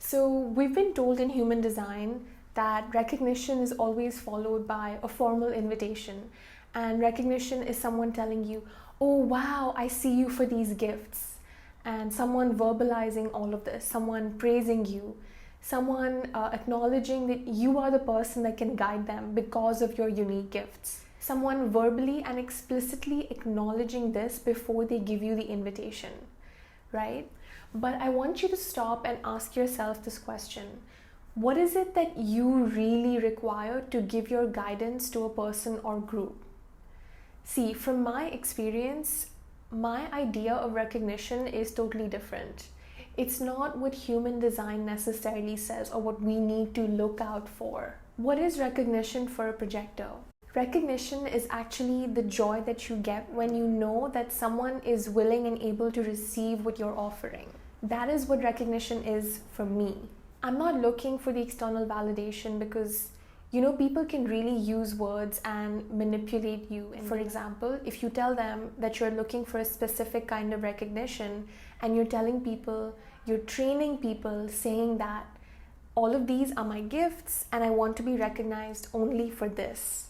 So we've been told in human design that recognition is always followed by a formal invitation. And recognition is someone telling you, oh wow, I see you for these gifts. And someone verbalizing all of this, someone praising you, someone acknowledging that you are the person that can guide them because of your unique gifts. Someone verbally and explicitly acknowledging this before they give you the invitation, right? But I want you to stop and ask yourself this question. What is it that you really require to give your guidance to a person or group? See, from my experience, my idea of recognition is totally different. It's not what human design necessarily says or what we need to look out for. What is recognition for a projector? Recognition is actually the joy that you get when you know that someone is willing and able to receive what you're offering. That is what recognition is for me. I'm not looking for the external validation because, people can really use words and manipulate you. And for example, if you tell them that you're looking for a specific kind of recognition and you're telling people, you're training people saying that all of these are my gifts and I want to be recognized only for this,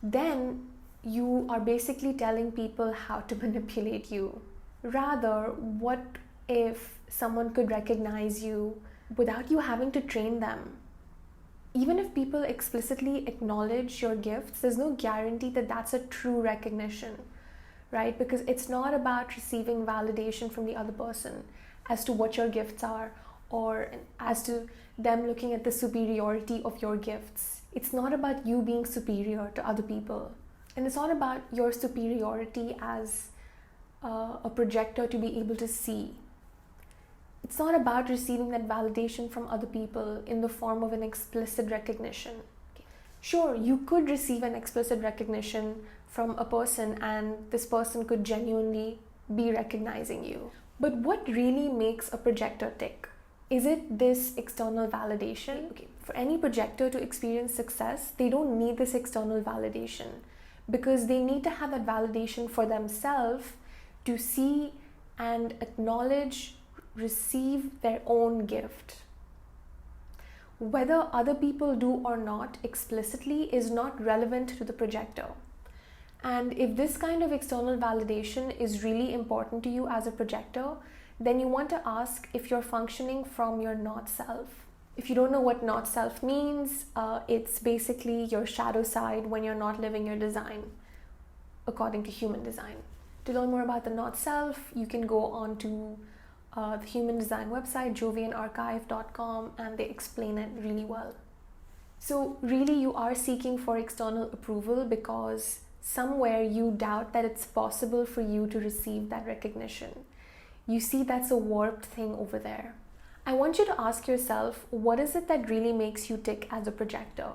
then you are basically telling people how to manipulate you. Rather, what if someone could recognize you without you having to train them? Even if people explicitly acknowledge your gifts, there's no guarantee that that's a true recognition, right? Because it's not about receiving validation from the other person as to what your gifts are or as to them looking at the superiority of your gifts. It's not about you being superior to other people. And it's not about your superiority as a projector to be able to see. It's not about receiving that validation from other people in the form of an explicit recognition. Sure, you could receive an explicit recognition from a person and this person could genuinely be recognizing you. But what really makes a projector tick? Is it this external validation? Okay, for any projector to experience success, they don't need this external validation because they need to have that validation for themselves to see and acknowledge, receive their own gift. Whether other people do or not explicitly is not relevant to the projector. And if this kind of external validation is really important to you as a projector, then you want to ask if you're functioning from your not self. If you don't know what not self means, it's basically your shadow side when you're not living your design, according to human design. To learn more about the not self, you can go on to the human design website, jovianarchive.com, and they explain it really well. So really you are seeking for external approval because somewhere you doubt that it's possible for you to receive that recognition. You see that's a warped thing over there. I want you to ask yourself, what is it that really makes you tick as a projector?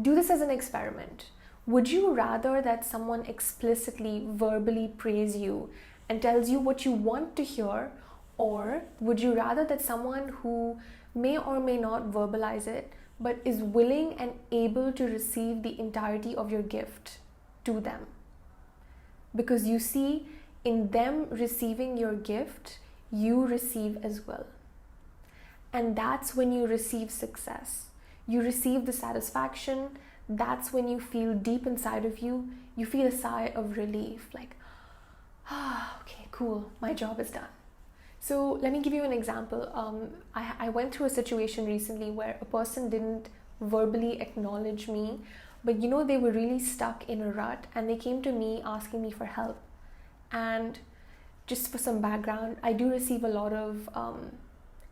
Do this as an experiment. Would you rather that someone explicitly, verbally praise you and tells you what you want to hear, or would you rather that someone who may or may not verbalize it, but is willing and able to receive the entirety of your gift to them? Because you see, in them receiving your gift, you receive as well. And that's when you receive success. You receive the satisfaction. That's when you feel deep inside of you, you feel a sigh of relief, like, okay, cool, my job is done. So let me give you an example. I went through a situation recently where a person didn't verbally acknowledge me, but they were really stuck in a rut and they came to me asking me for help. And just for some background, I do receive a lot of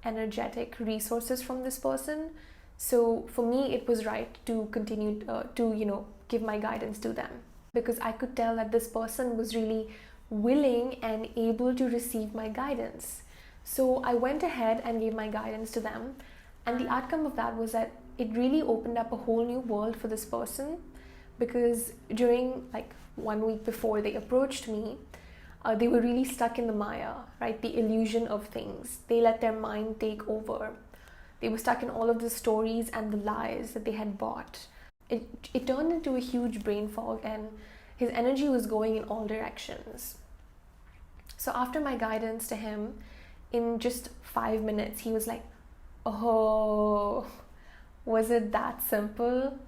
energetic resources from this person. So for me, it was right to continue to give my guidance to them because I could tell that this person was really willing and able to receive my guidance. So I went ahead and gave my guidance to them, and the outcome of that was that it really opened up a whole new world for this person, because during 1 week before they approached me, they were really stuck in the Maya, right? The illusion of things. They let their mind take over. They were stuck in all of the stories and the lies that they had bought. It turned into a huge brain fog and his energy was going in all directions. So after my guidance to him, in just 5 minutes, he was like, oh, was it that simple?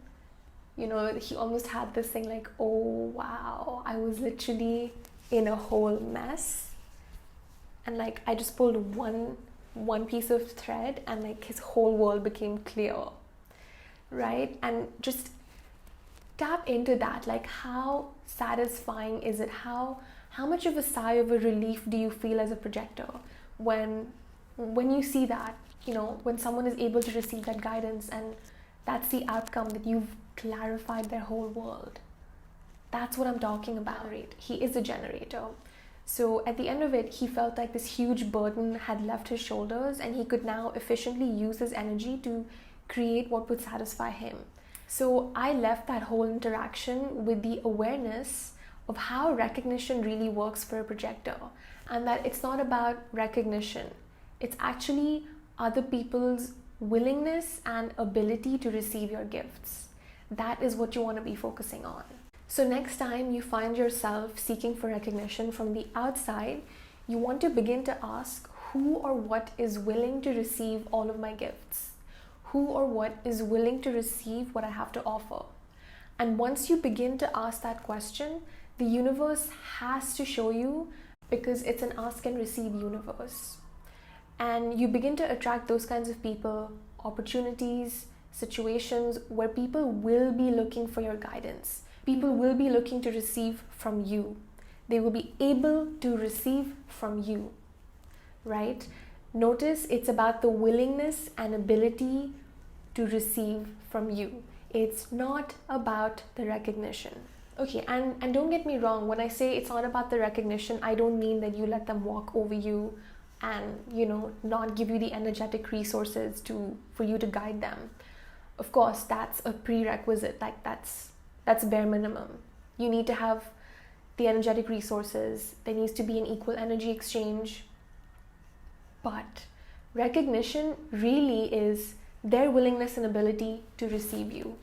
You know, he almost had this thing like, oh wow, I was literally in a whole mess. And like I just pulled one piece of thread and like his whole world became clear. Right? And just tap into that. Like how satisfying is it? How much of a sigh of a relief do you feel as a projector when you see that, you know, when someone is able to receive that guidance and that's the outcome, that you've clarified their whole world. That's what I'm talking about. He is a generator. So at the end of it, he felt like this huge burden had left his shoulders and he could now efficiently use his energy to create what would satisfy him. So I left that whole interaction with the awareness of how recognition really works for a projector, and that it's not about recognition. It's actually other people's willingness and ability to receive your gifts. That is what you want to be focusing on. So next time you find yourself seeking for recognition from the outside, you want to begin to ask who or what is willing to receive all of my gifts? Who or what is willing to receive what I have to offer? And once you begin to ask that question, the universe has to show you, because it's an ask and receive universe. And you begin to attract those kinds of people, opportunities, situations where people will be looking for your guidance. People will be looking to receive from you. They will be able to receive from you, right? Notice it's about the willingness and ability to receive from you. It's not about the recognition. Okay, and don't get me wrong, when I say it's not about the recognition, I don't mean that you let them walk over you and, you know, not give you the energetic resources for you to guide them. Of course, that's a prerequisite. Like that's bare minimum. You need to have the energetic resources. There needs to be an equal energy exchange. But recognition really is their willingness and ability to receive you.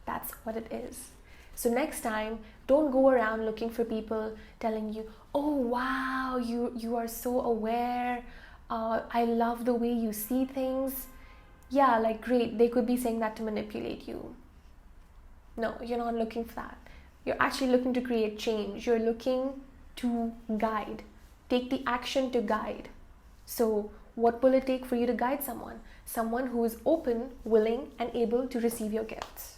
That's what it is. So next time, don't go around looking for people telling you, oh wow, you are so aware, I love the way you see things. Yeah, like great, they could be saying that to manipulate you. No, you're not looking for that. You're actually looking to create change. You're looking to guide. Take the action to guide. So what will it take for you to guide someone? Someone who is open, willing, and able to receive your gifts.